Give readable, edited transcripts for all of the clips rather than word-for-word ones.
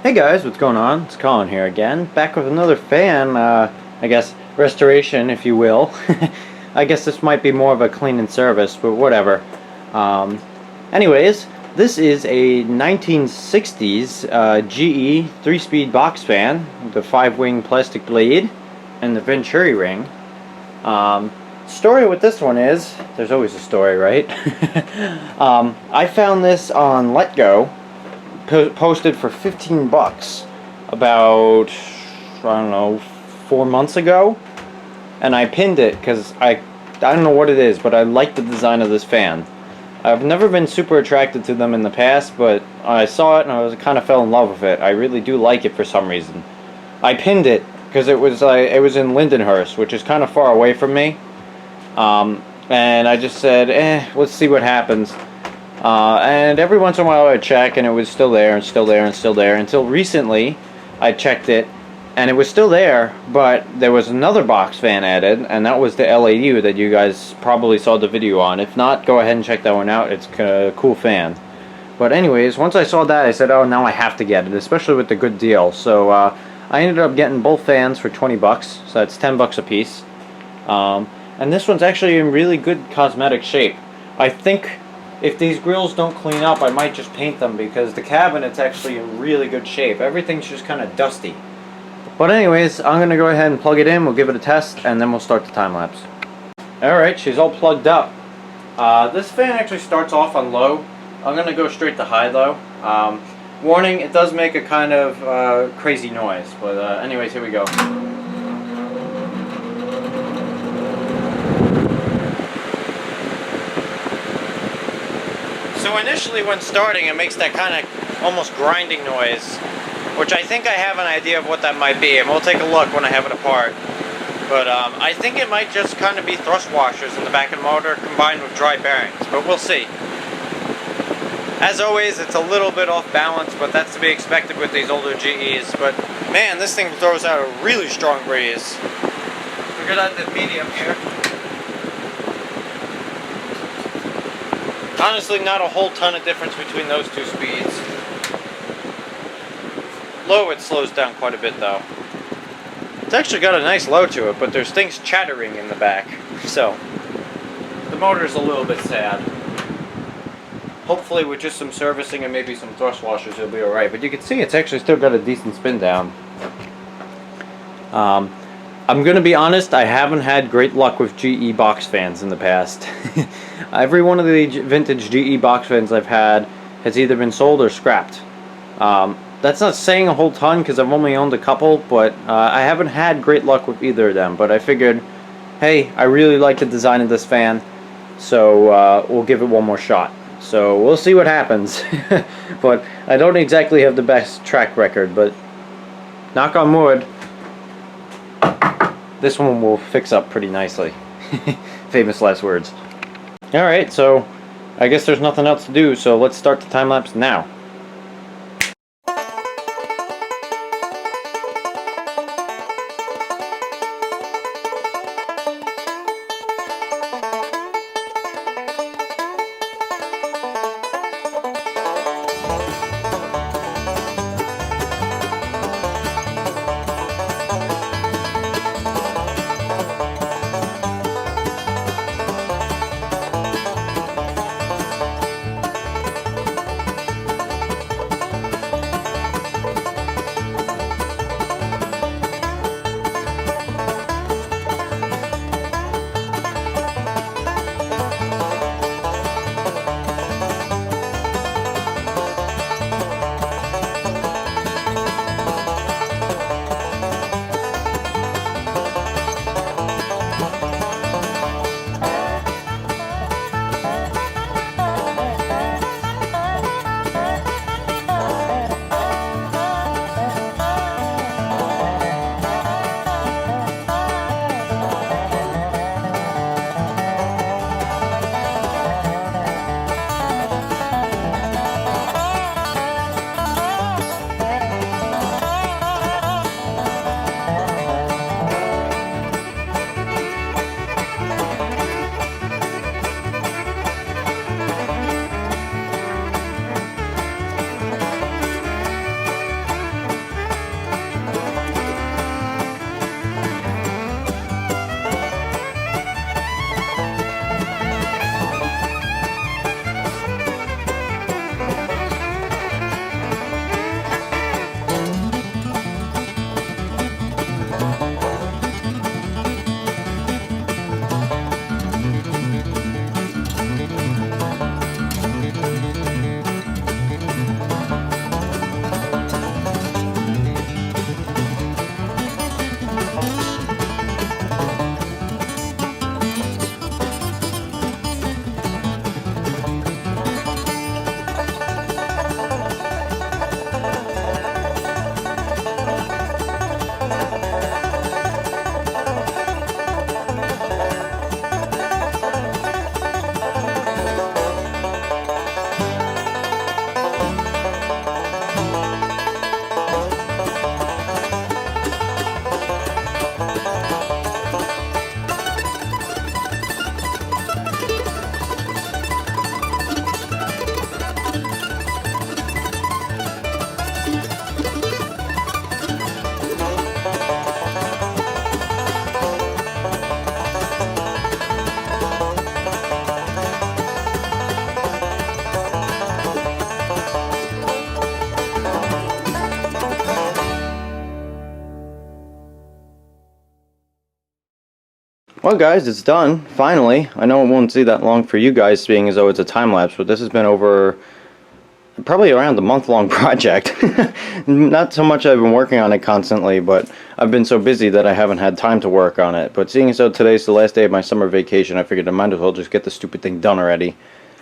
Hey guys, what's going on? It's Colin here again, back with another fan, I guess, restoration, if you will. I guess this might be more of a cleaning service, but whatever. Anyways, this is a 1960s GE 3-speed box fan with a 5-wing plastic blade and the Venturi ring. Story with this one is, there's always a story, right? I found this on Let Go. Posted for 15 bucks about, I don't know, 4 months ago, and I pinned it because I don't know what it is, but I like the design of this fan. I've never been super attracted to them in the past, but I saw it and I kind of fell in love with it. I really do like it for some reason. I pinned it because it was in Lindenhurst, which is kind of far away from me, and I just said, let's see what happens. And every once in a while I would check and it was still there and still there and still there until recently I checked it and it was still there, but there was another box fan added, and that was the LAU that you guys probably saw the video on. If not, go ahead and check that one out. It's a cool fan. But anyways, once I saw that I said, oh, now I have to get it, especially with the good deal. So I ended up getting both fans for 20 bucks, so that's 10 bucks a piece. And this one's actually in really good cosmetic shape. I think if these grills don't clean up, I might just paint them because the cabinet's actually in really good shape. Everything's just kind of dusty. But anyways, I'm going to go ahead and plug it in. We'll give it a test, and then we'll start the time lapse. Alright, she's all plugged up. This fan actually starts off on low. I'm going to go straight to high though. Warning, it does make a kind of crazy noise. But anyways, here we go. So initially when starting it makes that kind of almost grinding noise, which I think I have an idea of what that might be, and we'll take a look when I have it apart. But I think it might just kind of be thrust washers in the back of the motor combined with dry bearings, but we'll see. As always, it's a little bit off balance, but that's to be expected with these older GEs. But man, this thing throws out a really strong breeze. We're gonna have the medium here. Honestly, not a whole ton of difference between those two speeds. Low, it slows down quite a bit though. It's actually got a nice low to it, but there's things chattering in the back. So, the motor's a little bit sad. Hopefully with just some servicing and maybe some thrust washers it'll be alright. But you can see it's actually still got a decent spin down. I'm going to be honest, I haven't had great luck with GE box fans in the past. Every one of the vintage GE box fans I've had has either been sold or scrapped. That's not saying a whole ton because I've only owned a couple, but I haven't had great luck with either of them. But I figured, hey, I really like the design of this fan, so we'll give it one more shot. So we'll see what happens. But I don't exactly have the best track record, but knock on wood, this one will fix up pretty nicely. Famous last words. Alright, so I guess there's nothing else to do, so let's start the time lapse now. Well guys, it's done, finally. I know it won't see that long for you guys, being as though it's a time-lapse, but this has been over probably around a month-long project. Not so much I've been working on it constantly, but I've been so busy that I haven't had time to work on it. But seeing as though today's the last day of my summer vacation, I figured I might as well just get the stupid thing done already.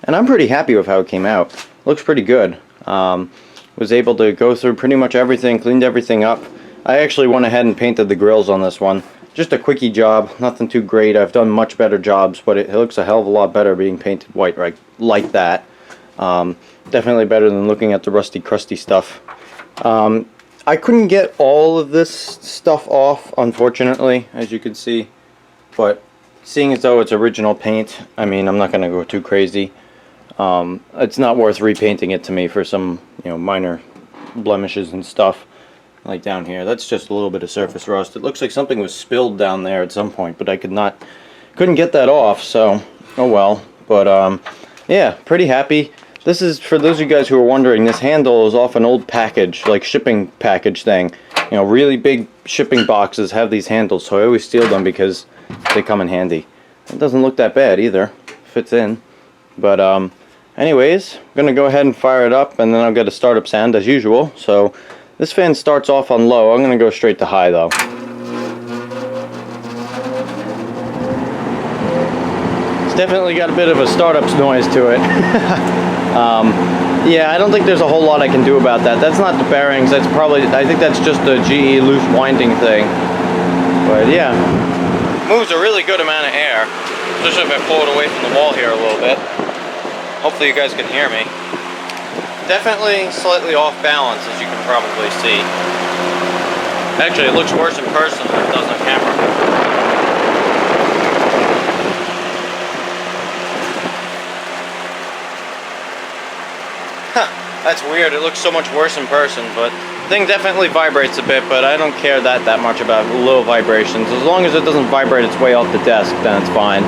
And I'm pretty happy with how it came out. Looks pretty good. Was able to go through pretty much everything, cleaned everything up. I actually went ahead and painted the grills on this one. Just a quickie job, nothing too great. I've done much better jobs, but it looks a hell of a lot better being painted white right like that. Definitely better than looking at the rusty, crusty stuff. I couldn't get all of this stuff off, unfortunately, as you can see. But seeing as though it's original paint, I mean, I'm not going to go too crazy. It's not worth repainting it to me for some, minor blemishes and stuff. Like down here, that's just a little bit of surface rust. It looks like something was spilled down there at some point, but I couldn't get that off, so oh well. But yeah, pretty happy. This is, for those of you guys who are wondering, this handle is off an old package, like shipping package thing. Really big shipping boxes have these handles, so I always steal them because they come in handy. It doesn't look that bad either, fits in. But anyways, I'm gonna go ahead and fire it up, and then I'll get a startup sound as usual. So this fan starts off on low. I'm going to go straight to high though. It's definitely got a bit of a startup noise to it. Yeah, I don't think there's a whole lot I can do about that. That's not the bearings. That's probably, I think that's just the GE loose winding thing. But yeah, moves a really good amount of air, especially if I pull it away from the wall here a little bit. Hopefully you guys can hear me. Definitely slightly off balance, as you can probably see. Actually, it looks worse in person than it does on camera. Huh, that's weird. It looks so much worse in person, but the thing definitely vibrates a bit, but I don't care that much about little vibrations. As long as it doesn't vibrate its way off the desk, then it's fine.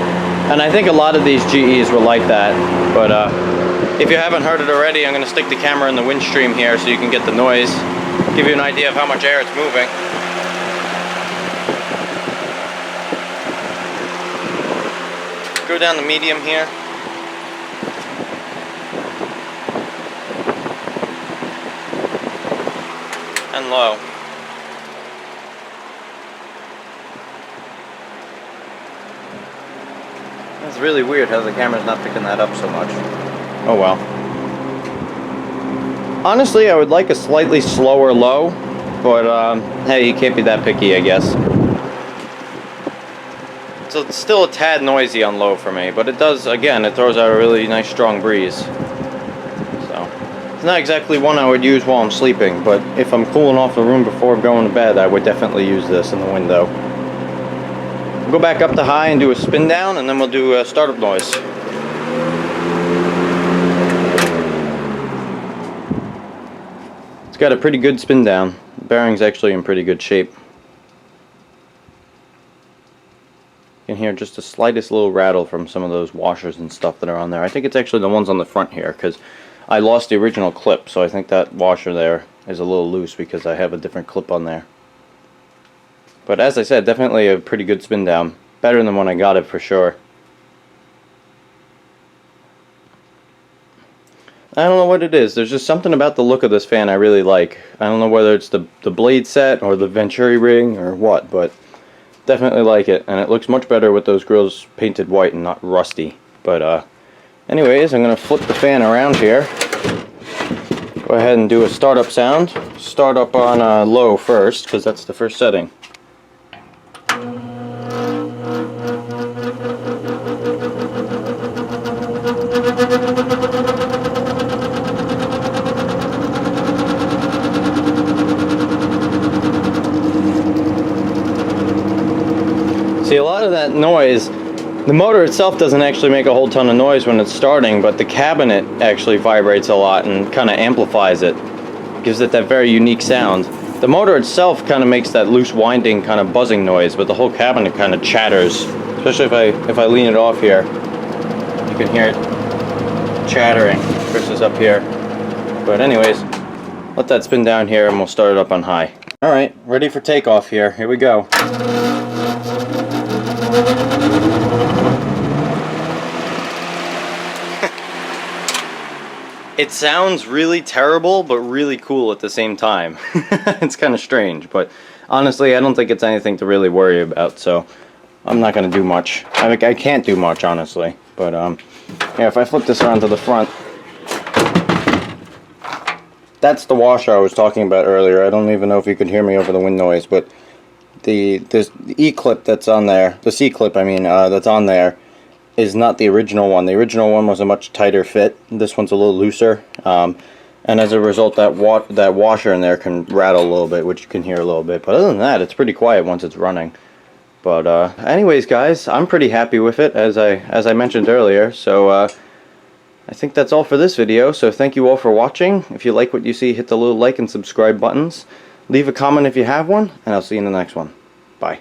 And I think a lot of these GEs were like that, but if you haven't heard it already, I'm going to stick the camera in the wind stream here so you can get the noise. Give you an idea of how much air it's moving. Go down the medium here. And low. It's really weird how the camera's not picking that up so much. Oh well. Honestly, I would like a slightly slower low, but hey, you can't be that picky, I guess. So it's still a tad noisy on low for me, but it does, again, it throws out a really nice strong breeze. So, it's not exactly one I would use while I'm sleeping, but if I'm cooling off the room before going to bed, I would definitely use this in the window. We'll go back up to high and do a spin down, and then we'll do a startup noise. It's got a pretty good spin down. The bearing's actually in pretty good shape. You can hear just the slightest little rattle from some of those washers and stuff that are on there. I think it's actually the ones on the front here, because I lost the original clip, so I think that washer there is a little loose because I have a different clip on there. But as I said, definitely a pretty good spin down. Better than when I got it for sure. I don't know what it is. There's just something about the look of this fan I really like. I don't know whether it's the blade set or the Venturi ring or what, but definitely like it. And it looks much better with those grills painted white and not rusty. But anyways, I'm going to flip the fan around here. Go ahead and do a startup sound. Start up on low first, because that's the first setting. See, a lot of that noise, the motor itself doesn't actually make a whole ton of noise when it's starting, but the cabinet actually vibrates a lot and kind of amplifies it. Gives it that very unique sound. The motor itself kind of makes that loose winding kind of buzzing noise, but the whole cabinet kind of chatters. Especially if I lean it off here. You can hear it chattering versus up here. But anyways, let that spin down here and we'll start it up on high. Alright, ready for takeoff here. Here we go. It sounds really terrible, but really cool at the same time. It's kind of strange, but honestly, I don't think it's anything to really worry about, so I'm not going to do much. I can't do much, honestly, but yeah, if I flip this around to the front, that's the washer I was talking about earlier. I don't even know if you could hear me over the wind noise, but the E-clip that's on there, the C-clip, I mean, that's on there, is not the original one. The original one was a much tighter fit. This one's a little looser, and as a result, that washer in there can rattle a little bit, which you can hear a little bit. But other than that, it's pretty quiet once it's running. But anyways, guys, I'm pretty happy with it, as I mentioned earlier. So I think that's all for this video. So thank you all for watching. If you like what you see, hit the little like and subscribe buttons. Leave a comment if you have one, and I'll see you in the next one. Bye.